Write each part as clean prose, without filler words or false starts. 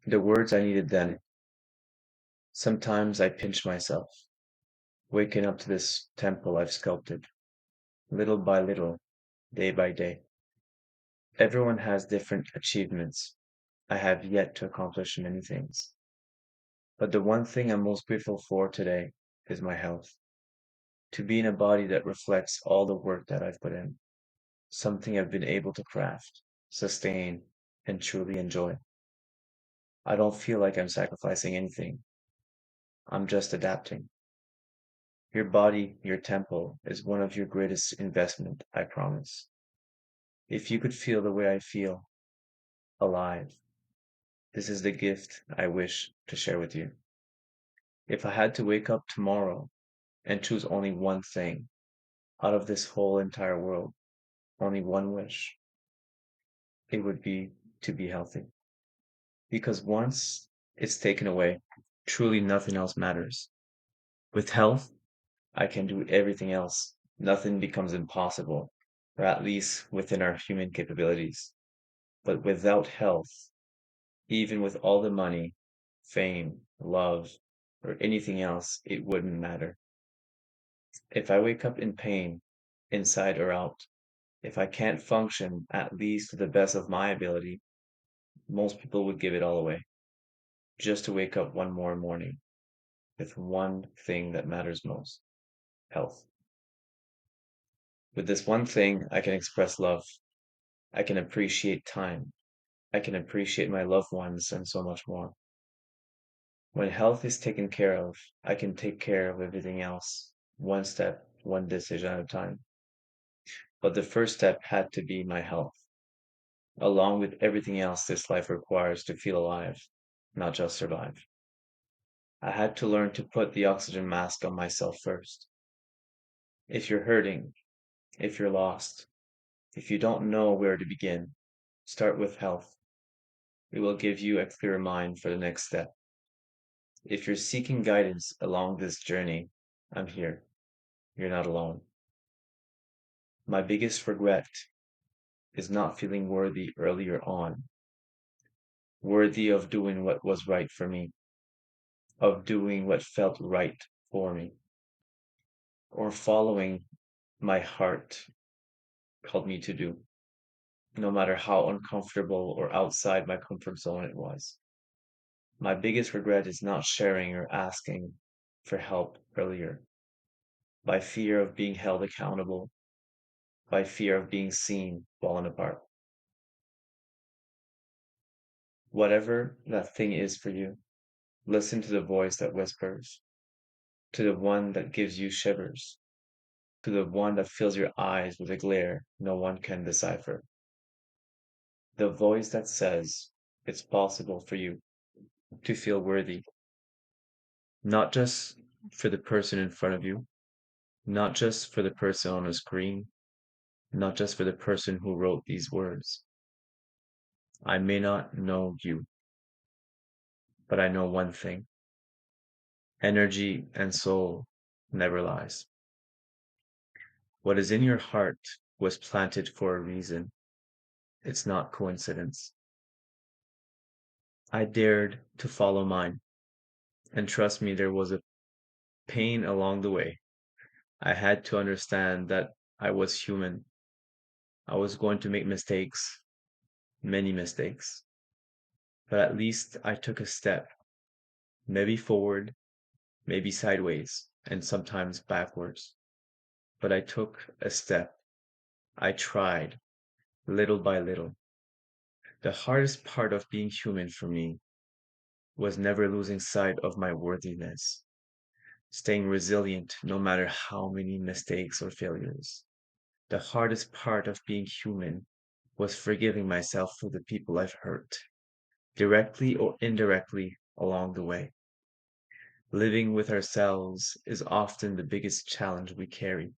The words I needed then. Sometimes I pinch myself, waking up to this temple I've sculpted, little by little, day by day. Everyone has different achievements. I have yet to accomplish many things. But the one thing I'm most grateful for today is my health. To be in a body that reflects all the work that I've put in, something I've been able to craft, sustain, and truly enjoy. I don't feel like I'm sacrificing anything. I'm just adapting. Your body, your temple, is one of your greatest investment, I promise. If you could feel the way I feel, alive, this is the gift I wish to share with you. If I had to wake up tomorrow and choose only one thing out of this whole entire world, only one wish, it would be to be healthy. Because once it's taken away, truly nothing else matters. With health, I can do everything else. Nothing becomes impossible, or at least within our human capabilities. But without health, even with all the money, fame, love, or anything else, it wouldn't matter. If I wake up in pain, inside or out, if I can't function at least to the best of my ability, most people would give it all away just to wake up one more morning with one thing that matters most: health. With this one thing, I can express love. I can appreciate time. I can appreciate my loved ones and so much more. When health is taken care of, I can take care of everything else, one step, one decision at a time. But the first step had to be my health, along with everything else this life requires to feel alive, not just survive. I had to learn to put the oxygen mask on myself first. If you're hurting, if you're lost, if you don't know where to begin, start with health. It will give you a clear mind for the next step. If you're seeking guidance along this journey, I'm here. You're not alone. My biggest regret is not feeling worthy earlier on, worthy of doing what was right for me, of doing what felt right for me, or following my heart called me to do, no matter how uncomfortable or outside my comfort zone it was. My biggest regret is not sharing or asking for help earlier, by fear of being held accountable, by fear of being seen falling apart. Whatever that thing is for you, listen to the voice that whispers, to the one that gives you shivers, to the one that fills your eyes with a glare no one can decipher. The voice that says it's possible for you to feel worthy, not just for the person in front of you, not just for the person on a screen, not just for the person who wrote these words. I may not know you, but I know one thing: energy and soul never lies. What is in your heart was planted for a reason. It's not coincidence. I dared to follow mine, and trust me, there was a pain along the way. I had to understand that I was human. I was going to make mistakes, many mistakes, but at least I took a step, maybe forward, maybe sideways, and sometimes backwards. But I took a step. I tried, little by little. The hardest part of being human for me was never losing sight of my worthiness, staying resilient no matter how many mistakes or failures. The hardest part of being human was forgiving myself for the people I've hurt, directly or indirectly along the way. Living with ourselves is often the biggest challenge we carry.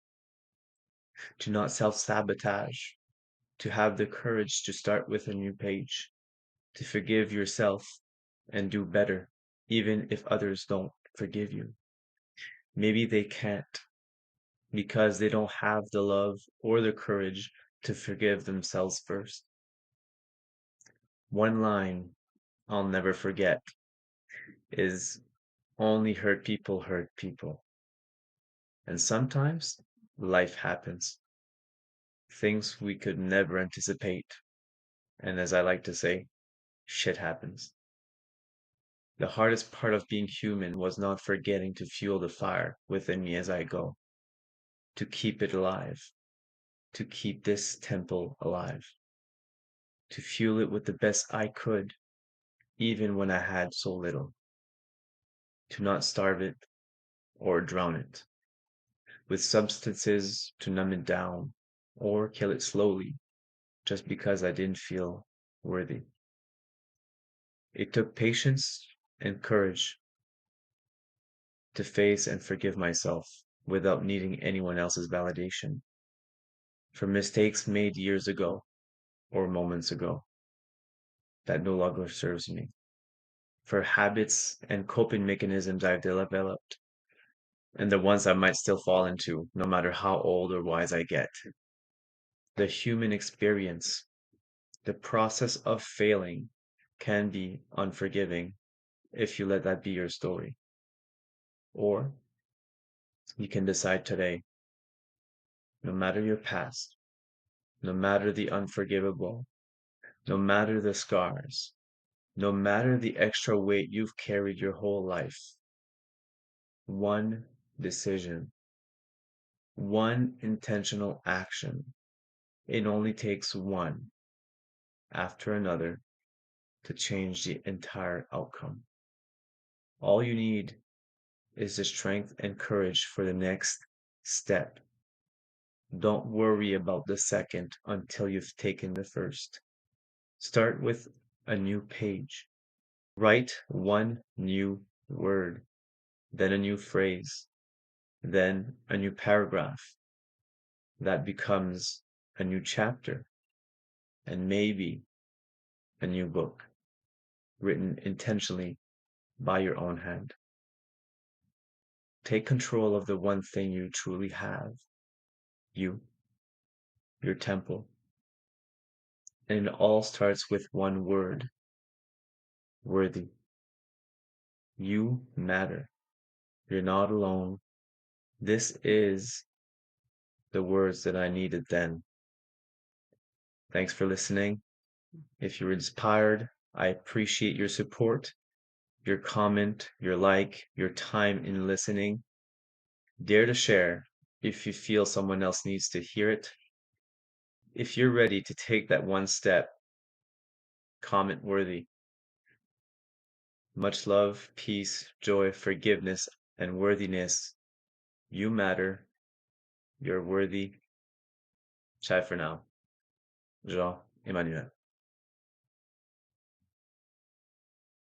To not self sabotage, to have the courage to start with a new page, to forgive yourself and do better, even if others don't forgive you. Maybe they can't because they don't have the love or the courage to forgive themselves first. One line I'll never forget is only hurt people. And sometimes life happens, things we could never anticipate. And as I like to say, shit happens. The hardest part of being human was not forgetting to fuel the fire within me as I go, to keep it alive, to keep this temple alive, to fuel it with the best I could, even when I had so little, to not starve it or drown it with substances to numb it down or kill it slowly just because I didn't feel worthy. It took patience and courage to face and forgive myself without needing anyone else's validation for mistakes made years ago or moments ago that no longer serves me, for habits and coping mechanisms I've developed and the ones I might still fall into no matter how old or wise I get. The human experience, the process of failing can be unforgiving if you let that be your story. Or you can decide today, no matter your past, no matter the unforgivable, no matter the scars, no matter the extra weight you've carried your whole life, one decision, one intentional action, it only takes one after another to change the entire outcome. All you need is the strength and courage for the next step. Don't worry about the second until you've taken the first. Start with a new page. Write one new word, then a new phrase, then a new paragraph. That becomes a new chapter and maybe a new book written intentionally by your own hand. Take control of the one thing you truly have, you, your temple. And it all starts with one word, worthy. You matter. You're not alone. This is the words that I needed then. Thanks for listening. If you're inspired, I appreciate your support, your comment, your like, your time in listening. Dare to share if you feel someone else needs to hear it. If you're ready to take that one step, comment worthy. Much love, peace, joy, forgiveness, and worthiness. You matter. You're worthy. Ciao for now. Jean, Emmanuel.